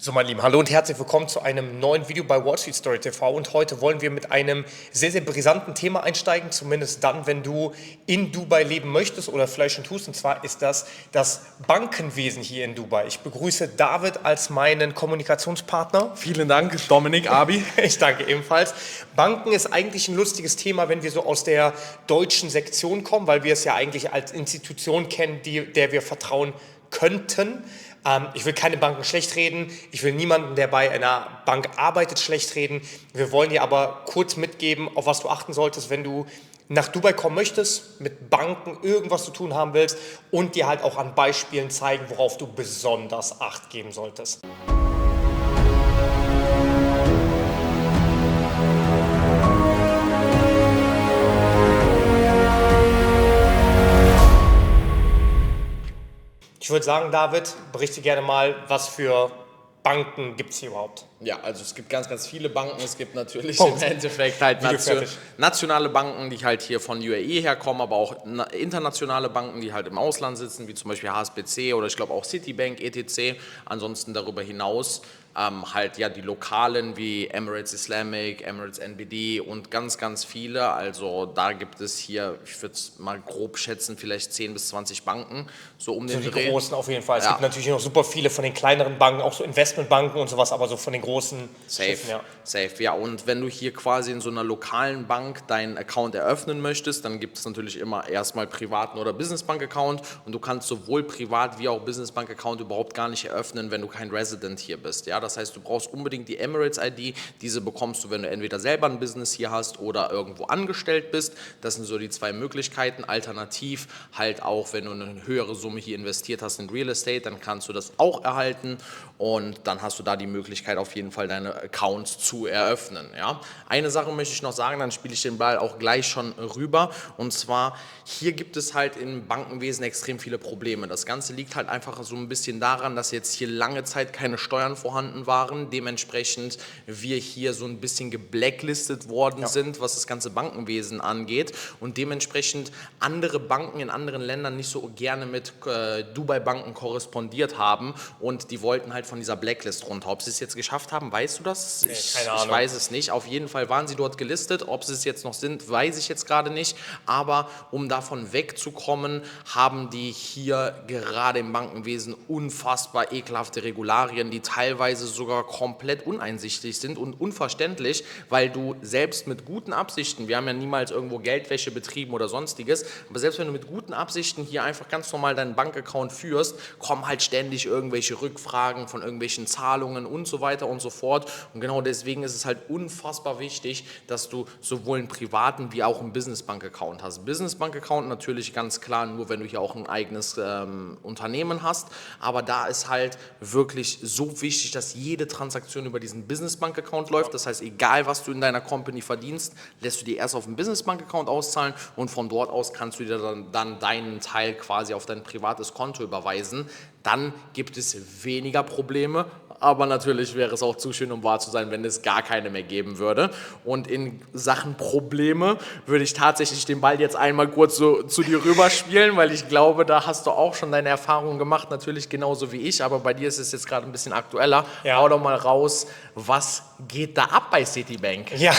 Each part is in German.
So, mein Lieben, hallo und herzlich willkommen zu einem neuen Video bei Wall Street Story TV. Und heute wollen wir mit einem sehr, sehr brisanten Thema einsteigen, zumindest dann, wenn du in Dubai leben möchtest oder vielleicht schon tust. Und zwar ist das Bankenwesen hier in Dubai. Ich begrüße David als meinen Kommunikationspartner. Vielen Dank, Dominik, Abi. Ich danke ebenfalls. Banken ist eigentlich ein lustiges Thema, wenn wir so aus der deutschen Sektion kommen, weil wir es ja eigentlich als Institution kennen, der wir vertrauen könnten. Ich will keine Banken schlecht reden, ich will niemanden, der bei einer Bank arbeitet, schlecht reden. Wir wollen dir aber kurz mitgeben, auf was du achten solltest, wenn du nach Dubai kommen möchtest, mit Banken irgendwas zu tun haben willst und dir halt auch an Beispielen zeigen, worauf du besonders Acht geben solltest. Ich würde sagen, David, berichte gerne mal, was für Banken gibt es hier überhaupt? Ja, also es gibt ganz, ganz viele Banken. Es gibt natürlich im Endeffekt halt nationale Banken, die halt hier von UAE herkommen, aber auch internationale Banken, die halt im Ausland sitzen, wie zum Beispiel HSBC oder ich glaube auch Citibank, ETC. Ansonsten darüber hinaus halt ja die lokalen wie Emirates Islamic, Emirates NBD und ganz, ganz viele. Also da gibt es hier, ich würde es mal grob schätzen, vielleicht 10 bis 20 Banken, so um den Dreh. Die großen auf jeden Fall. Es gibt natürlich noch super viele von den kleineren Banken, auch so Investmentbanken und sowas, aber so von den großen Schiffen, ja. Safe, ja. Und wenn du hier quasi in so einer lokalen Bank deinen Account eröffnen möchtest, dann gibt es natürlich immer erstmal privaten oder Businessbank-Account und du kannst sowohl Privat- wie auch Businessbank-Account überhaupt gar nicht eröffnen, wenn du kein Resident hier bist, ja. Das heißt, du brauchst unbedingt die Emirates-ID. Diese bekommst du, wenn du entweder selber ein Business hier hast oder irgendwo angestellt bist. Das sind so die zwei Möglichkeiten. Alternativ halt auch, wenn du eine höhere Summe hier investiert hast in Real Estate, dann kannst du das auch erhalten und dann hast du da die Möglichkeit, auf jeden Fall deine Accounts zu eröffnen. Ja. Eine Sache möchte ich noch sagen, dann spiele ich den Ball auch gleich schon rüber. Und zwar, hier gibt es halt im Bankenwesen extrem viele Probleme. Das Ganze liegt halt einfach so ein bisschen daran, dass jetzt hier lange Zeit keine Steuern vorhanden waren, dementsprechend wir hier so ein bisschen geblacklistet worden sind, was das ganze Bankenwesen angeht und dementsprechend andere Banken in anderen Ländern nicht so gerne mit Dubai-Banken korrespondiert haben und die wollten halt von dieser Blacklist runter. Ob sie es jetzt geschafft haben, weißt du das? Nee, ich keine Ahnung. weiß es nicht. Auf jeden Fall waren sie dort gelistet. Ob sie es jetzt noch sind, weiß ich jetzt gerade nicht. Aber um davon wegzukommen, haben die hier gerade im Bankenwesen unfassbar ekelhafte Regularien, die teilweise sogar komplett uneinsichtig sind und unverständlich, weil du selbst mit guten Absichten, wir haben ja niemals irgendwo Geldwäsche betrieben oder sonstiges, aber selbst wenn du mit guten Absichten hier einfach ganz normal deinen Bankaccount führst, kommen halt ständig irgendwelche Rückfragen von irgendwelchen Zahlungen und so weiter und so fort. Und genau deswegen ist es halt unfassbar wichtig, dass du sowohl einen privaten wie auch einen Businessbank-Account hast. Businessbank-Account natürlich ganz klar nur, wenn du hier auch ein eigenes Unternehmen hast, aber da ist halt wirklich so wichtig, dass jede Transaktion über diesen Businessbank-Account läuft. Das heißt, egal was du in deiner Company verdienst, lässt du dir erst auf den Businessbank-Account auszahlen und von dort aus kannst du dir dann deinen Teil quasi auf dein privates Konto überweisen. Dann gibt es weniger Probleme, aber natürlich wäre es auch zu schön, um wahr zu sein, wenn es gar keine mehr geben würde. Und in Sachen Probleme würde ich tatsächlich den Ball jetzt einmal kurz so zu dir rüberspielen, weil ich glaube, da hast du auch schon deine Erfahrungen gemacht, natürlich genauso wie ich, aber bei dir ist es jetzt gerade ein bisschen aktueller. Ja. Hau doch mal raus, was geht da ab bei Citibank? Ja,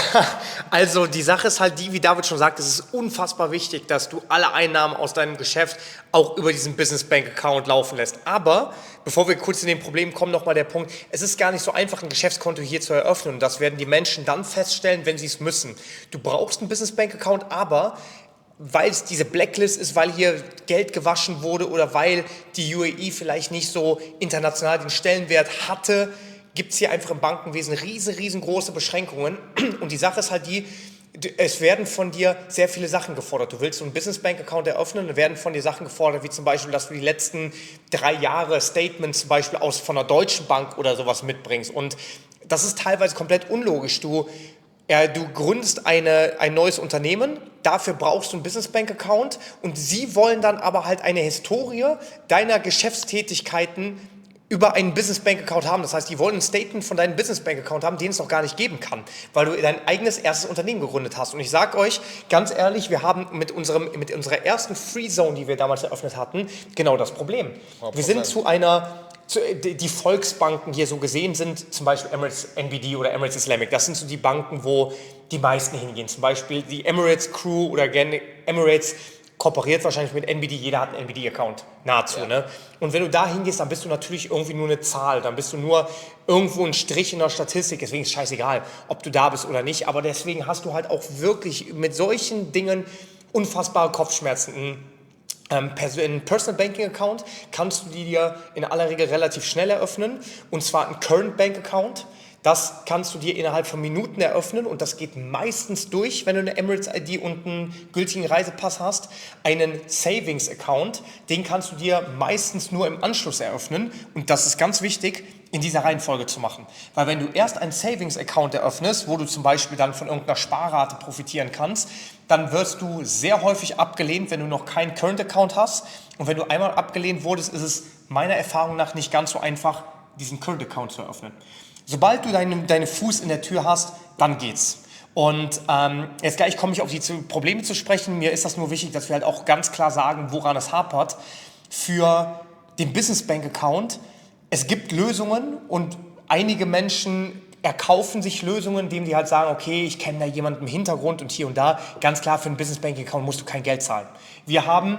also die Sache ist halt die, wie David schon sagt, es ist unfassbar wichtig, dass du alle Einnahmen aus deinem Geschäft auch über diesen Business Bank Account laufen lässt. Aber bevor wir kurz in den Problemen kommen, nochmal der Punkt, es ist gar nicht so einfach, ein Geschäftskonto hier zu eröffnen und das werden die Menschen dann feststellen, wenn sie es müssen. Du brauchst einen Business Bank Account, aber weil es diese Blacklist ist, weil hier Geld gewaschen wurde oder weil die UAE vielleicht nicht so international den Stellenwert hatte, gibt es hier einfach im Bankenwesen riesengroße Beschränkungen. Und die Sache ist halt die, es werden von dir sehr viele Sachen gefordert. Du willst so einen Business-Bank-Account eröffnen, dann werden von dir Sachen gefordert, wie zum Beispiel, dass du die letzten 3 Jahre Statements zum Beispiel von einer deutschen Bank oder sowas mitbringst. Und das ist teilweise komplett unlogisch. Du gründest ein neues Unternehmen, dafür brauchst du einen Business-Bank-Account und sie wollen dann aber halt eine Historie deiner Geschäftstätigkeiten über einen Business-Bank-Account haben. Das heißt, die wollen ein Statement von deinem Business-Bank-Account haben, den es noch gar nicht geben kann, weil du dein eigenes erstes Unternehmen gegründet hast. Und ich sage euch ganz ehrlich, wir haben mit unserer ersten Free Zone, die wir damals eröffnet hatten, genau das Problem. 100%. Wir sind zu einer die Volksbanken hier so gesehen sind, zum Beispiel Emirates NBD oder Emirates Islamic, das sind so die Banken, wo die meisten hingehen. Zum Beispiel die Emirates Crew oder Emirates kooperiert wahrscheinlich mit NBD, jeder hat einen NBD-Account, nahezu. Ne? Und wenn du da hingehst, dann bist du natürlich irgendwie nur eine Zahl, dann bist du nur irgendwo ein Strich in der Statistik, deswegen ist es scheißegal, ob du da bist oder nicht, aber deswegen hast du halt auch wirklich mit solchen Dingen unfassbare Kopfschmerzen. Ein Personal Banking Account kannst du dir in aller Regel relativ schnell eröffnen, und zwar ein Current Bank Account. Das kannst du dir innerhalb von Minuten eröffnen und das geht meistens durch, wenn du eine Emirates ID und einen gültigen Reisepass hast. Einen Savings Account, den kannst du dir meistens nur im Anschluss eröffnen, und das ist ganz wichtig, in dieser Reihenfolge zu machen. Weil wenn du erst einen Savings Account eröffnest, wo du zum Beispiel dann von irgendeiner Sparrate profitieren kannst, dann wirst du sehr häufig abgelehnt, wenn du noch keinen Current Account hast. Und wenn du einmal abgelehnt wurdest, ist es meiner Erfahrung nach nicht ganz so einfach, diesen Current Account zu eröffnen. Sobald du deine Fuß in der Tür hast, dann geht's. Und jetzt gleich komme ich auf die Probleme zu sprechen. Mir ist das nur wichtig, dass wir halt auch ganz klar sagen, woran es hapert. Für den Business Bank Account, es gibt Lösungen und einige Menschen erkaufen sich Lösungen, indem die halt sagen, okay, ich kenne da jemanden im Hintergrund und hier und da. Ganz klar, für einen Business Banking Account musst du kein Geld zahlen. Wir haben,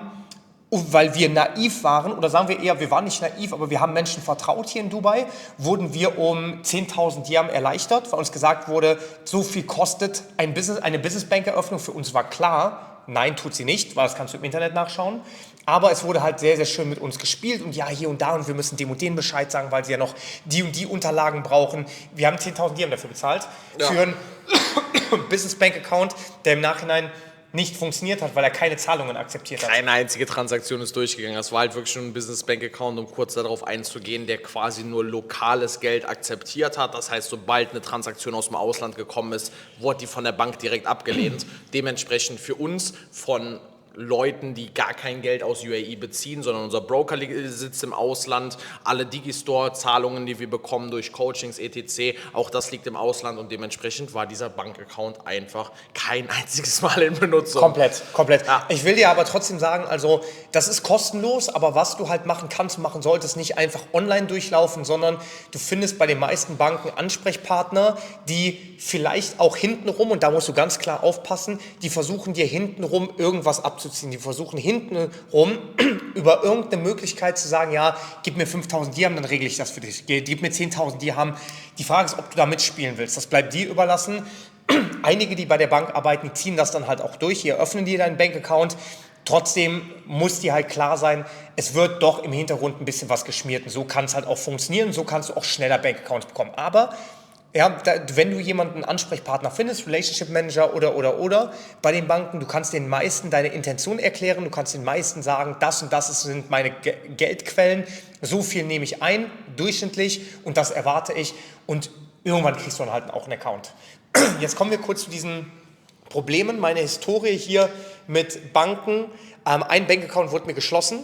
weil wir naiv waren, oder sagen wir eher, wir waren nicht naiv, aber wir haben Menschen vertraut hier in Dubai, wurden wir um 10.000 Dirham erleichtert, weil uns gesagt wurde, so viel kostet eine Business Bank Eröffnung. Für uns war klar, nein, tut sie nicht, weil das kannst du im Internet nachschauen. Aber es wurde halt sehr, sehr schön mit uns gespielt und ja, hier und da und wir müssen dem und denen Bescheid sagen, weil sie ja noch die und die Unterlagen brauchen. Wir haben 10.000 Dirham dafür bezahlt, für einen Business Bank Account, der im Nachhinein nicht funktioniert hat, weil er keine Zahlungen akzeptiert hat. Keine einzige Transaktion ist durchgegangen. Das war halt wirklich schon ein Business Bank Account, um kurz darauf einzugehen, der quasi nur lokales Geld akzeptiert hat. Das heißt, sobald eine Transaktion aus dem Ausland gekommen ist, wurde die von der Bank direkt abgelehnt. Dementsprechend für uns von Leuten, die gar kein Geld aus UAE beziehen, sondern unser Broker sitzt im Ausland, alle Digistore-Zahlungen, die wir bekommen durch Coachings, etc., auch das liegt im Ausland und dementsprechend war dieser Bankaccount einfach kein einziges Mal in Benutzung. Komplett. Ja. Ich will dir aber trotzdem sagen, also das ist kostenlos, aber was du halt machen kannst, machen solltest, nicht einfach online durchlaufen, sondern du findest bei den meisten Banken Ansprechpartner, die vielleicht auch hintenrum, und da musst du ganz klar aufpassen, die versuchen dir hintenrum irgendwas abzuziehen. Die versuchen hintenrum über irgendeine Möglichkeit zu sagen, ja, gib mir 5.000 Dirham, dann regle ich das für dich. Gib mir 10.000 Dirham. Die Frage ist, ob du da mitspielen willst. Das bleibt dir überlassen. Einige, die bei der Bank arbeiten, die ziehen das dann halt auch durch. Hier öffnen die deinen Bankaccount. Trotzdem muss dir halt klar sein, es wird doch im Hintergrund ein bisschen was geschmiert. Und so kann es halt auch funktionieren. So kannst du auch schneller Bankaccounts bekommen. Aber ja, wenn du jemanden Ansprechpartner findest, Relationship Manager oder bei den Banken, du kannst den meisten deine Intention erklären, du kannst den meisten sagen, das und das sind meine Geldquellen, so viel nehme ich ein, durchschnittlich, und das erwarte ich, und irgendwann kriegst du dann halt auch einen Account. Jetzt kommen wir kurz zu diesen Problemen, meine Historie hier mit Banken. Ein Bankaccount wurde mir geschlossen,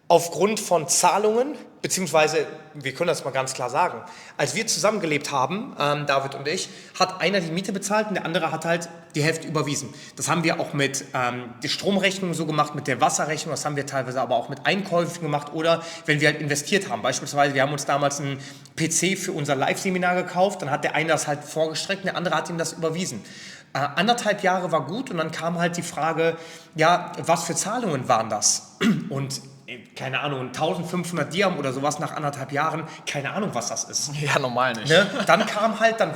aufgrund von Zahlungen, beziehungsweise, wir können das mal ganz klar sagen, als wir zusammengelebt haben, David und ich, hat einer die Miete bezahlt und der andere hat halt die Hälfte überwiesen. Das haben wir auch mit der Stromrechnung so gemacht, mit der Wasserrechnung, das haben wir teilweise aber auch mit Einkäufen gemacht oder wenn wir halt investiert haben. Beispielsweise, wir haben uns damals einen PC für unser Live-Seminar gekauft, dann hat der eine das halt vorgestreckt und der andere hat ihm das überwiesen. 1,5 Jahre war gut und dann kam halt die Frage, ja, was für Zahlungen waren das? Und keine Ahnung, 1.500 Dirham oder sowas nach 1,5 Jahren, keine Ahnung, was das ist. Ja, normal nicht. Ne? Dann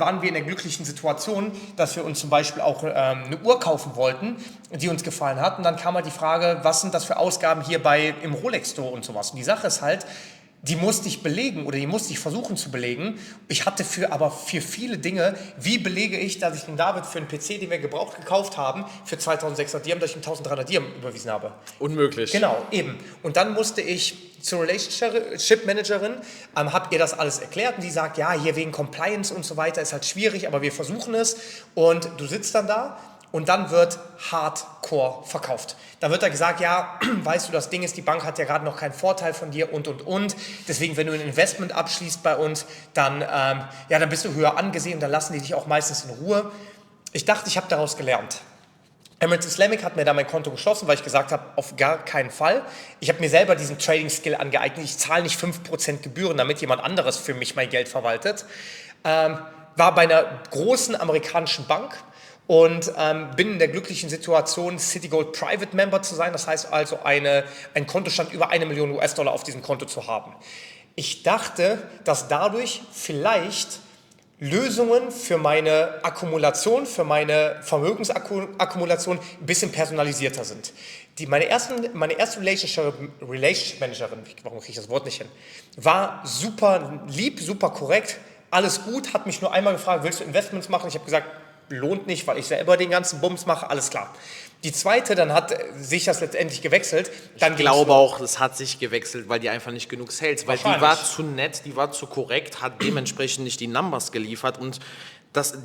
waren wir in der glücklichen Situation, dass wir uns zum Beispiel auch eine Uhr kaufen wollten, die uns gefallen hat. Und dann kam halt die Frage, was sind das für Ausgaben hier im Rolex Store und sowas. Und die Sache ist halt, die musste ich belegen oder die musste ich versuchen zu belegen. Ich hatte aber für viele Dinge, wie belege ich, dass ich den David für einen PC, den wir gebraucht gekauft haben, für 2.600 Dirham, dass ich ihm 1.300 Dirham überwiesen habe. Unmöglich. Genau, eben. Und dann musste ich zur Relationship Managerin, habe ihr das alles erklärt und die sagt, ja, hier wegen Compliance und so weiter ist halt schwierig, aber wir versuchen es. Und du sitzt dann da. Und dann wird Hardcore verkauft. Da wird da gesagt, ja, weißt du, das Ding ist, die Bank hat ja gerade noch keinen Vorteil von dir und. Deswegen, wenn du ein Investment abschließt bei uns, dann bist du höher angesehen und dann lassen die dich auch meistens in Ruhe. Ich dachte, ich habe daraus gelernt. Emirates Islamic hat mir da mein Konto geschlossen, weil ich gesagt habe, auf gar keinen Fall. Ich habe mir selber diesen Trading-Skill angeeignet. Ich zahle nicht 5% Gebühren, damit jemand anderes für mich mein Geld verwaltet. War bei einer großen amerikanischen Bank und bin in der glücklichen Situation, Citigold Private Member zu sein. Das heißt also, ein Kontostand über 1 Million US-Dollar auf diesem Konto zu haben. Ich dachte, dass dadurch vielleicht Lösungen für meine Akkumulation, für meine Vermögensakkumulation ein bisschen personalisierter sind. Meine erste Relationship Managerin, warum kriege ich das Wort nicht hin, war super lieb, super korrekt, alles gut, hat mich nur einmal gefragt, willst du Investments machen? Ich habe gesagt, lohnt nicht, weil ich selber den ganzen Bums mache, alles klar. Die zweite, dann hat sich das letztendlich gewechselt. Dann ich glaube auch, es hat sich gewechselt, weil die einfach nicht genug Sales, weil die war zu nett, die war zu korrekt, hat dementsprechend nicht die Numbers geliefert und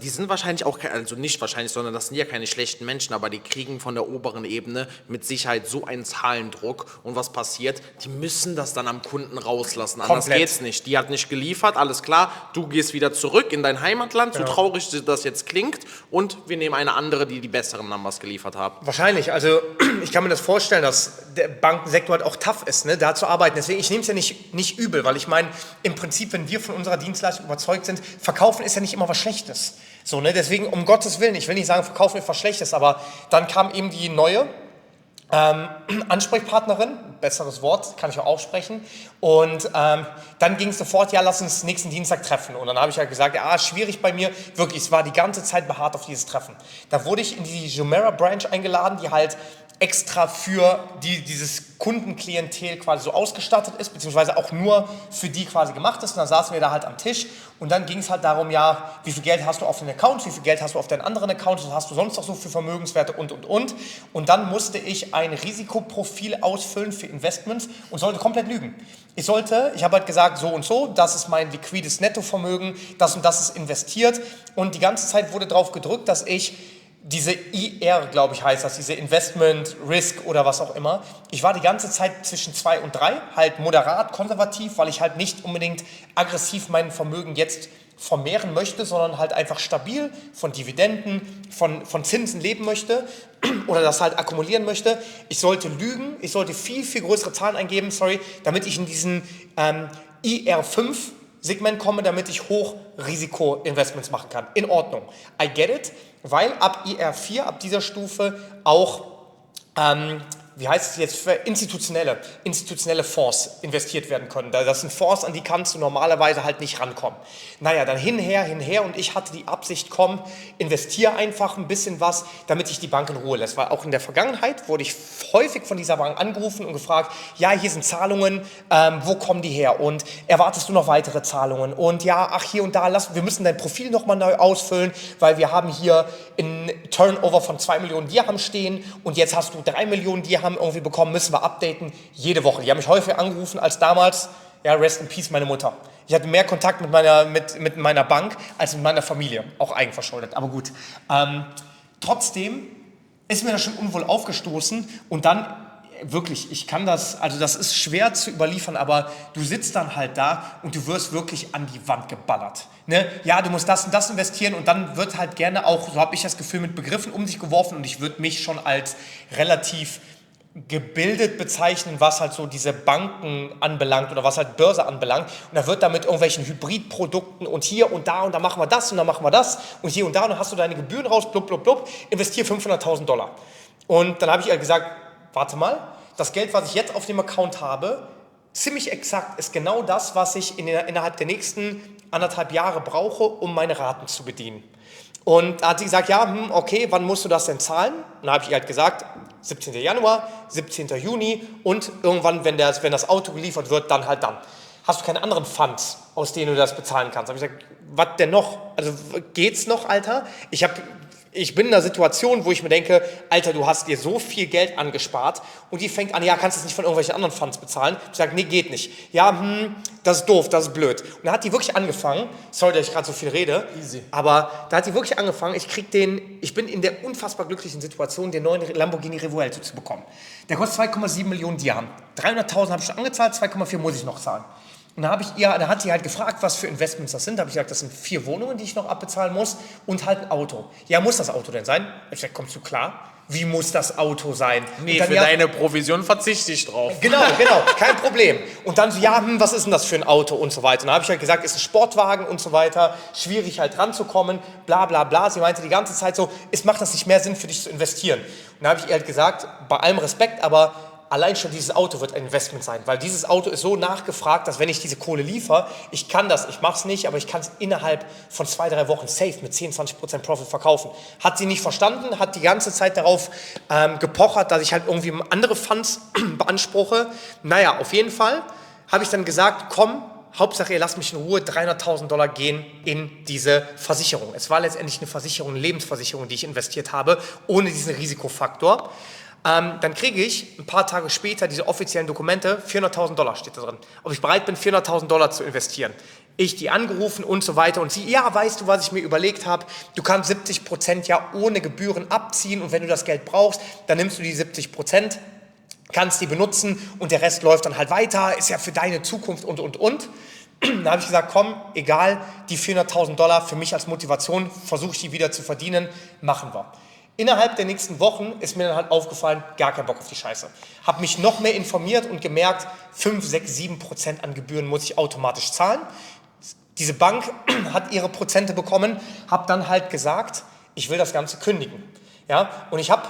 die sind wahrscheinlich auch, also nicht wahrscheinlich, sondern das sind ja keine schlechten Menschen, aber die kriegen von der oberen Ebene mit Sicherheit so einen Zahlendruck und was passiert, die müssen das dann am Kunden rauslassen, anders Komplett. geht's nicht. Die hat nicht geliefert, alles klar, du gehst wieder zurück in dein Heimatland, so traurig das jetzt klingt und wir nehmen eine andere, die die besseren Numbers geliefert haben. Wahrscheinlich, also ich kann mir das vorstellen, dass der Bankensektor halt auch tough ist, ne, da zu arbeiten. Deswegen, ich nehme es ja nicht übel, weil ich meine, im Prinzip, wenn wir von unserer Dienstleistung überzeugt sind, verkaufen ist ja nicht immer was Schlechtes. So, ne? Deswegen, um Gottes Willen, ich will nicht sagen, verkaufen ist was Schlechtes, aber dann kam eben die neue Ansprechpartnerin, besseres Wort, kann ich auch aussprechen. Und dann ging es sofort, ja, lass uns nächsten Dienstag treffen. Und dann habe ich halt gesagt, ja, schwierig bei mir, wirklich, es war die ganze Zeit beharrt auf dieses Treffen. Da wurde ich in die Jumeirah Branch eingeladen, die halt extra für dieses Kundenklientel quasi so ausgestattet ist, beziehungsweise auch nur für die quasi gemacht ist. Und dann saßen wir da halt am Tisch und dann ging es halt darum, ja, wie viel Geld hast du auf den Accounts, wie viel Geld hast du auf deinen anderen Accounts, was hast du sonst noch so für Vermögenswerte und. Und dann musste ich ein Risikoprofil ausfüllen für Investments und sollte komplett lügen. Ich habe halt gesagt, so und so, das ist mein liquides Nettovermögen, das und das ist investiert und die ganze Zeit wurde drauf gedrückt, dass ich diese IR, glaube ich, heißt das, diese Investment Risk oder was auch immer. Ich war die ganze Zeit zwischen 2 und 3, halt moderat konservativ, weil ich halt nicht unbedingt aggressiv mein Vermögen jetzt vermehren möchte, sondern halt einfach stabil von Dividenden, von Zinsen leben möchte oder das halt akkumulieren möchte. Ich sollte lügen, ich sollte viel, viel größere Zahlen eingeben, damit ich in diesen IR5 Segment komme, damit ich Hochrisiko-Investments machen kann. In Ordnung. I get it, weil ab IR4, ab dieser Stufe auch, wie heißt es jetzt, für institutionelle Fonds investiert werden können. Das sind Fonds, an die kannst du normalerweise halt nicht rankommen. Naja, dann hinher und ich hatte die Absicht, komm, investiere einfach ein bisschen was, damit ich die Bank in Ruhe lässt. Weil auch in der Vergangenheit wurde ich häufig von dieser Bank angerufen und gefragt, ja, hier sind Zahlungen, wo kommen die her und erwartest du noch weitere Zahlungen und ja, ach hier und da, wir müssen dein Profil nochmal neu ausfüllen, weil wir haben hier ein Turnover von 2 Millionen Dirham stehen und jetzt hast du 3 Millionen Dirham irgendwie bekommen, müssen wir updaten, jede Woche. Die haben mich häufig angerufen als damals, ja, rest in peace, meine Mutter. Ich hatte mehr Kontakt mit meiner Bank als mit meiner Familie, auch eigenverschuldet, aber gut. Trotzdem ist mir das schon unwohl aufgestoßen und dann wirklich, ich kann das, also das ist schwer zu überliefern, aber du sitzt dann halt da und du wirst wirklich an die Wand geballert. Ne? Ja, du musst das und das investieren und dann wird halt gerne auch, so habe ich das Gefühl, mit Begriffen um sich geworfen und ich würde mich schon als relativ gebildet bezeichnen, was halt so diese Banken anbelangt oder was halt Börse anbelangt. Und da wird da mit irgendwelchen Hybridprodukten und hier und da machen wir das und dann machen wir das und hier und da und dann hast du deine Gebühren raus, blub, blub, blub, investier $500.000. Und dann habe ich ihr gesagt, warte mal, das Geld, was ich jetzt auf dem Account habe, ziemlich exakt ist genau das, was ich innerhalb der nächsten 1,5 Jahre brauche, um meine Raten zu bedienen. Und da hat sie gesagt, ja, okay, wann musst du das denn zahlen? Und dann habe ich ihr halt gesagt, 17. Januar, 17. Juni und irgendwann, wenn das Auto geliefert wird, dann halt dann. Hast du keine anderen Funds, aus denen du das bezahlen kannst? Da habe ich gesagt, was denn noch? Also geht's noch, Alter? Ich bin in einer Situation, wo ich mir denke, Alter, du hast dir so viel Geld angespart und die fängt an, ja, kannst du es nicht von irgendwelchen anderen Funds bezahlen? Ich sage, nee, geht nicht. Ja, das ist doof, das ist blöd. Und dann hat die wirklich angefangen, sorry, dass ich gerade so viel rede, easy. Aber da hat die wirklich angefangen, ich bin in der unfassbar glücklichen Situation, den neuen Lamborghini Revuelto zu bekommen. Der kostet 2,7 Millionen Dirham. 300.000 habe ich schon angezahlt, 2,4 muss ich noch zahlen. Und da hat sie halt gefragt, was für Investments das sind. Da habe ich gesagt, das sind 4 Wohnungen, die ich noch abbezahlen muss und halt ein Auto. Ja, muss das Auto denn sein? Ich habe gesagt, kommst du klar? Wie muss das Auto sein? Nee, für deine Provision verzichte ich drauf. Genau, kein Problem. Und dann so, ja, was ist denn das für ein Auto und so weiter. Und dann habe ich halt gesagt, ist ein Sportwagen und so weiter, schwierig halt ranzukommen, bla bla bla. Sie meinte die ganze Zeit so, macht das nicht mehr Sinn für dich zu investieren? Und dann habe ich ihr halt gesagt, bei allem Respekt, aber allein schon dieses Auto wird ein Investment sein, weil dieses Auto ist so nachgefragt, dass wenn ich diese Kohle liefere, ich mache es nicht, aber ich kann es innerhalb von 2-3 Wochen safe mit 10-20% Profit verkaufen. Hat sie nicht verstanden, hat die ganze Zeit darauf gepochert, dass ich halt irgendwie andere Funds beanspruche. Naja, auf jeden Fall habe ich dann gesagt, komm, Hauptsache ihr lasst mich in Ruhe, $300.000 gehen in diese Versicherung. Es war letztendlich eine Versicherung, eine Lebensversicherung, die ich investiert habe, ohne diesen Risikofaktor. Dann kriege ich ein paar Tage später diese offiziellen Dokumente, $400.000 steht da drin. Ob ich bereit bin, $400.000 zu investieren. Ich die angerufen und so weiter und sie, ja, weißt du, was ich mir überlegt habe? Du kannst 70% ja ohne Gebühren abziehen und wenn du das Geld brauchst, dann nimmst du die 70%, kannst die benutzen und der Rest läuft dann halt weiter, ist ja für deine Zukunft und. Da habe ich gesagt, komm, egal, die $400.000 für mich als Motivation, versuche ich die wieder zu verdienen, machen wir. Innerhalb der nächsten Wochen ist mir dann halt aufgefallen, gar kein Bock auf die Scheiße. Habe mich noch mehr informiert und gemerkt, 5, 6, 7% an Gebühren muss ich automatisch zahlen. Diese Bank hat ihre Prozente bekommen, habe dann halt gesagt, ich will das Ganze kündigen. Ja? Und ich habe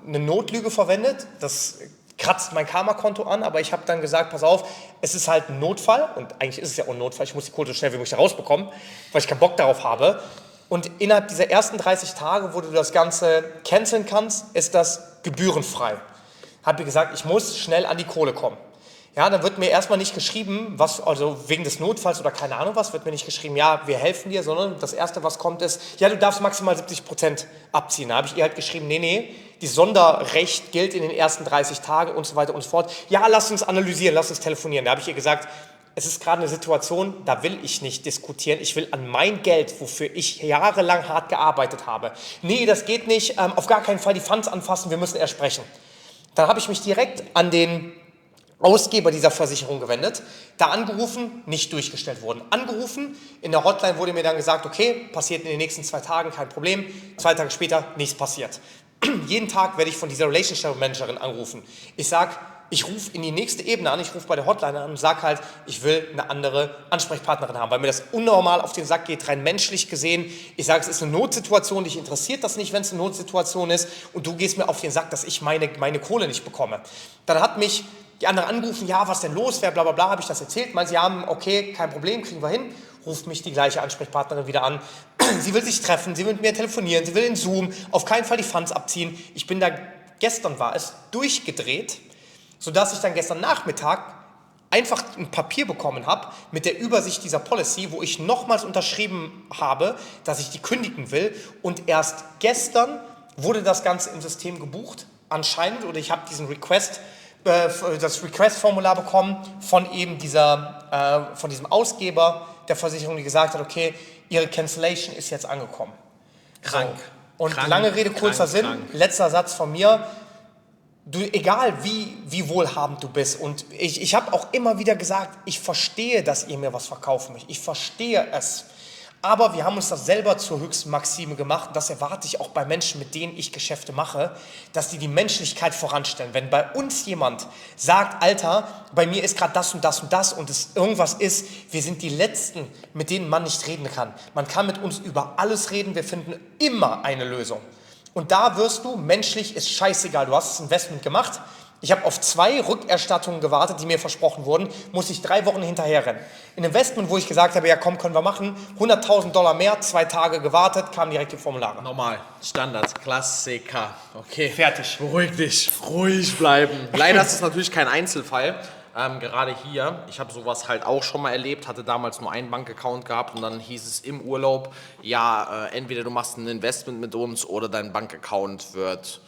eine Notlüge verwendet, das kratzt mein Karma-Konto an, aber ich habe dann gesagt, pass auf, es ist halt ein Notfall und eigentlich ist es ja auch ein Notfall, ich muss die Kohle so schnell wie möglich rausbekommen, weil ich keinen Bock darauf habe. Und innerhalb dieser ersten 30 Tage, wo du das Ganze canceln kannst, ist das gebührenfrei. Habe ich gesagt, ich muss schnell an die Kohle kommen. Ja, dann wird mir erstmal nicht geschrieben, also wegen des Notfalls oder keine Ahnung was, wird mir nicht geschrieben, ja, wir helfen dir, sondern das Erste, was kommt, ist, ja, du darfst maximal 70% abziehen. Da habe ich ihr halt geschrieben, nee, die Sonderrecht gilt in den ersten 30 Tagen und so weiter und so fort. Ja, lass uns analysieren, lass uns telefonieren. Da habe ich ihr gesagt, es ist gerade eine Situation, da will ich nicht diskutieren. Ich will an mein Geld, wofür ich jahrelang hart gearbeitet habe. Nee, das geht nicht, auf gar keinen Fall die Funds anfassen, wir müssen erst sprechen. Dann habe ich mich direkt an den Ausgeber dieser Versicherung gewendet, da angerufen, nicht durchgestellt worden. Angerufen, in der Hotline wurde mir dann gesagt, okay, passiert in den nächsten 2 Tagen, kein Problem. 2 Tage später, nichts passiert. Jeden Tag werde ich von dieser Relationship Managerin anrufen. Ich rufe in die nächste Ebene an, ich rufe bei der Hotline an und sage halt, ich will eine andere Ansprechpartnerin haben, weil mir das unnormal auf den Sack geht, rein menschlich gesehen. Ich sage, es ist eine Notsituation, dich interessiert das nicht, wenn es eine Notsituation ist und du gehst mir auf den Sack, dass ich meine Kohle nicht bekomme. Dann hat mich die andere angerufen, ja, was denn los wäre, bla bla bla, habe ich das erzählt. Meinen sie, haben, okay, kein Problem, kriegen wir hin. Ruft mich die gleiche Ansprechpartnerin wieder an. Sie will sich treffen, sie will mit mir telefonieren, sie will in Zoom, auf keinen Fall die Funds abziehen. Gestern war es durchgedreht, sodass ich dann gestern Nachmittag einfach ein Papier bekommen habe mit der Übersicht dieser Policy, wo ich nochmals unterschrieben habe, dass ich die kündigen will. Und erst gestern wurde das Ganze im System gebucht, anscheinend, oder ich habe diesen das Request-Formular bekommen von eben von diesem Ausgeber der Versicherung, die gesagt hat, okay, Ihre Cancellation ist jetzt angekommen. Krank. So. Und krank, lange Rede, kurzer Sinn, letzter Satz von mir. Egal wie wohlhabend du bist, und ich habe auch immer wieder gesagt, ich verstehe, dass ihr mir was verkaufen möchtet, ich verstehe es, aber wir haben uns das selber zur höchsten Maxime gemacht, und das erwarte ich auch bei Menschen, mit denen ich Geschäfte mache, dass die Menschlichkeit voranstellen. Wenn bei uns jemand sagt, Alter, bei mir ist gerade das und das und das und es irgendwas ist, wir sind die Letzten, mit denen man nicht reden kann. Man kann mit uns über alles reden, wir finden immer eine Lösung. Und da wirst du, menschlich ist scheißegal, du hast das Investment gemacht, ich habe auf 2 Rückerstattungen gewartet, die mir versprochen wurden, muss ich 3 Wochen hinterherrennen. Ein Investment, wo ich gesagt habe, ja komm, können wir machen, $100.000 mehr, 2 Tage gewartet, kamen direkt die Formulare. Normal, Standard, Klassiker. Okay, Fertig. Beruhig dich, ruhig bleiben. Leider ist es natürlich kein Einzelfall. Gerade hier, ich habe sowas halt auch schon mal erlebt, hatte damals nur einen Bankaccount gehabt und dann hieß es im Urlaub, ja, entweder du machst ein Investment mit uns oder dein Bankaccount wird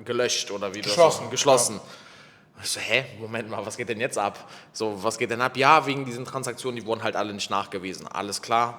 gelöscht oder wie geschlossen. Ja. Ich so, Moment mal, was geht denn jetzt ab? So, was geht denn ab? Ja, wegen diesen Transaktionen, die wurden halt alle nicht nachgewiesen. Alles klar,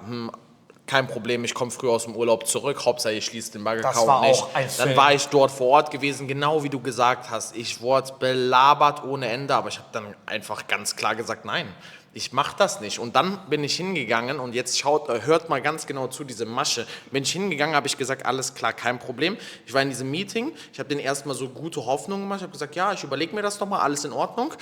kein Problem, ich komme früh aus dem Urlaub zurück, Hauptsache ich schließe den Bankaccount nicht. Dann war ich dort vor Ort gewesen, genau wie du gesagt hast. Ich wurde belabert ohne Ende, aber ich habe dann einfach ganz klar gesagt, nein, ich mache das nicht. Und dann bin ich hingegangen und jetzt hört mal ganz genau zu, diese Masche. Bin ich hingegangen, habe ich gesagt, alles klar, kein Problem. Ich war in diesem Meeting, ich habe denen erstmal so gute Hoffnung gemacht, ich habe gesagt, ja, ich überlege mir das nochmal, alles in Ordnung,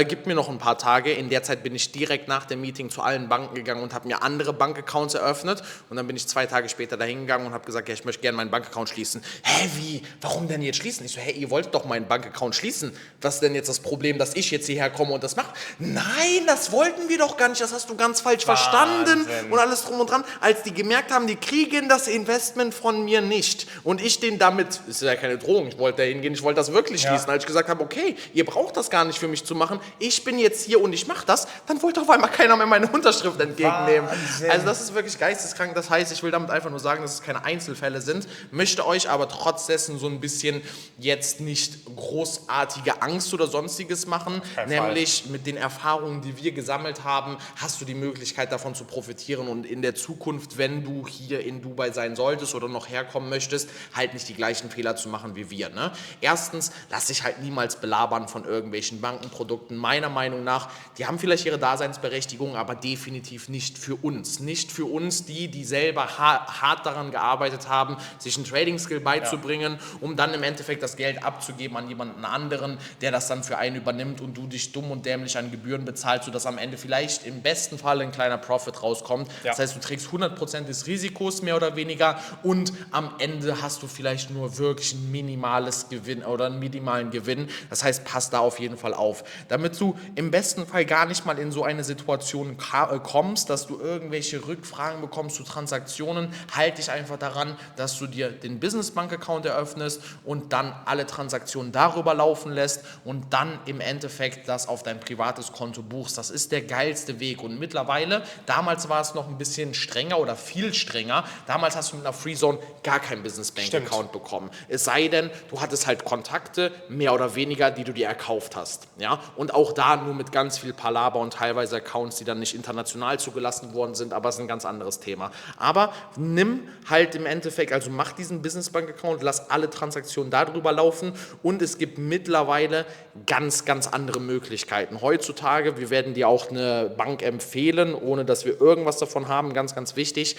gib mir noch ein paar Tage. In der Zeit bin ich direkt nach dem Meeting zu allen Banken gegangen und habe mir andere Bankaccounts eröffnet und dann bin ich 2 Tage später da hingegangen und habe gesagt, ja, ich möchte gerne meinen Bankaccount schließen. Hä, wie? Warum denn jetzt schließen? Ich so, hey, ihr wollt doch meinen Bankaccount schließen. Was ist denn jetzt das Problem, dass ich jetzt hierher komme und das mache? Nein, das wollten wir doch gar nicht, das hast du ganz falsch verstanden und alles drum und dran. Als die gemerkt haben, die kriegen das Investment von mir nicht und ich den damit, ist ja keine Drohung, ich wollte da hingehen, ich wollte das wirklich schließen, als ich gesagt habe, okay, ihr braucht das gar nicht für mich zu machen, ich bin jetzt hier und ich mache das, dann wollte auf einmal keiner mehr meine Unterschrift entgegennehmen. Wahnsinn. Also das ist wirklich geisteskrank, das heißt, ich will damit einfach nur sagen, dass es keine Einzelfälle sind, möchte euch aber trotz dessen so ein bisschen jetzt nicht großartige Angst oder sonstiges machen, nämlich mit den Erfahrungen, die wir gesammelt haben, hast du die Möglichkeit davon zu profitieren und in der Zukunft, wenn du hier in Dubai sein solltest oder noch herkommen möchtest, halt nicht die gleichen Fehler zu machen wie wir. Ne? Erstens, lass dich halt niemals belabern von irgendwelchen Bankenprodukten. Meiner Meinung nach, die haben vielleicht ihre Daseinsberechtigung, aber definitiv nicht für uns. Nicht für uns, die selber hart daran gearbeitet haben, sich einen Trading-Skill beizubringen, um dann im Endeffekt das Geld abzugeben an jemanden anderen, der das dann für einen übernimmt und du dich dumm und dämlich an Gebühren bezahlst, sodass am Ende vielleicht im besten Fall ein kleiner Profit rauskommt. Das heißt, du trägst 100% des Risikos mehr oder weniger und am Ende hast du vielleicht nur wirklich ein minimales Gewinn oder einen minimalen Gewinn. Das heißt, pass da auf jeden Fall auf. Damit du im besten Fall gar nicht mal in so eine Situation kommst, dass du irgendwelche Rückfragen bekommst zu Transaktionen, halte dich einfach daran, dass du dir den Business Bank Account eröffnest und dann alle Transaktionen darüber laufen lässt und dann im Endeffekt das auf dein privates Konto buchst. Das ist der geilste Weg und mittlerweile, damals war es noch ein bisschen strenger oder viel strenger, damals hast du mit einer Freezone gar keinen Business Bank Account bekommen. Es sei denn, du hattest halt Kontakte, mehr oder weniger, die du dir erkauft hast. Ja? Und auch da nur mit ganz viel Palaver und teilweise Accounts, die dann nicht international zugelassen worden sind, aber es ist ein ganz anderes Thema. Aber nimm halt im Endeffekt, also mach diesen Business Bank Account, lass alle Transaktionen darüber laufen und es gibt mittlerweile ganz, ganz andere Möglichkeiten. Heutzutage, wir werden dir auch eine Bank empfehlen, ohne dass wir irgendwas davon haben, ganz, ganz wichtig,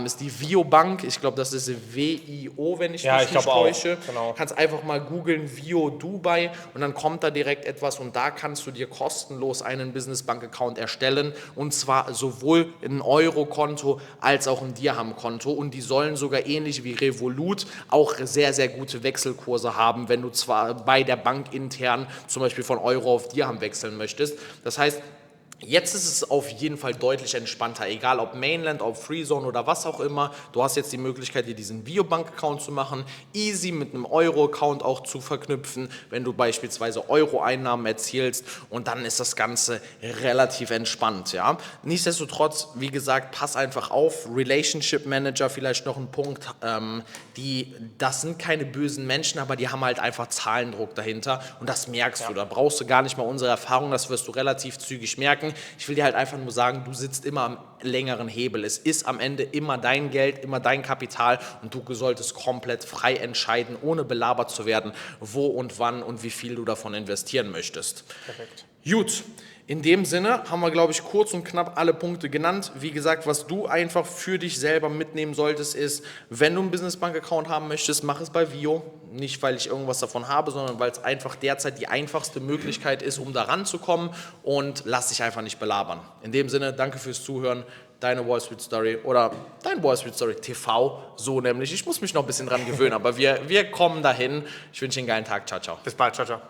ist die Vio Bank. Ich glaube, das ist WIO, wenn ich mich nicht täusche. Genau. Kannst einfach mal googeln, Vio Dubai und dann kommt da direkt etwas und da kannst du dir kostenlos einen Business Bank Account erstellen und zwar sowohl ein Euro-Konto als auch ein Dirham-Konto und die sollen sogar ähnlich wie Revolut auch sehr, sehr gute Wechselkurse haben, wenn du zwar bei der Bank intern zum Beispiel von Euro auf Dirham wechseln möchtest. Das heißt, jetzt ist es auf jeden Fall deutlich entspannter, egal ob Mainland, ob Freezone oder was auch immer. Du hast jetzt die Möglichkeit, dir diesen Biobank-Account zu machen, easy mit einem Euro-Account auch zu verknüpfen, wenn du beispielsweise Euro-Einnahmen erzielst und dann ist das Ganze relativ entspannt. Ja? Nichtsdestotrotz, wie gesagt, pass einfach auf, Relationship Manager vielleicht noch ein Punkt, das sind keine bösen Menschen, aber die haben halt einfach Zahlendruck dahinter und das merkst du, da brauchst du gar nicht mal unsere Erfahrung, das wirst du relativ zügig merken. Ich will dir halt einfach nur sagen, du sitzt immer am längeren Hebel. Es ist am Ende immer dein Geld, immer dein Kapital und du solltest komplett frei entscheiden, ohne belabert zu werden, wo und wann und wie viel du davon investieren möchtest. Perfekt. Gut. In dem Sinne haben wir, glaube ich, kurz und knapp alle Punkte genannt. Wie gesagt, was du einfach für dich selber mitnehmen solltest, ist, wenn du einen Business Bank Account haben möchtest, mach es bei Vio. Nicht, weil ich irgendwas davon habe, sondern weil es einfach derzeit die einfachste Möglichkeit ist, um da ranzukommen und lass dich einfach nicht belabern. In dem Sinne, danke fürs Zuhören. Deine Wall Street Story oder dein Wall Street Story TV, so nämlich. Ich muss mich noch ein bisschen dran gewöhnen, aber wir kommen dahin. Ich wünsche Ihnen einen geilen Tag. Ciao, ciao. Bis bald. Ciao, ciao.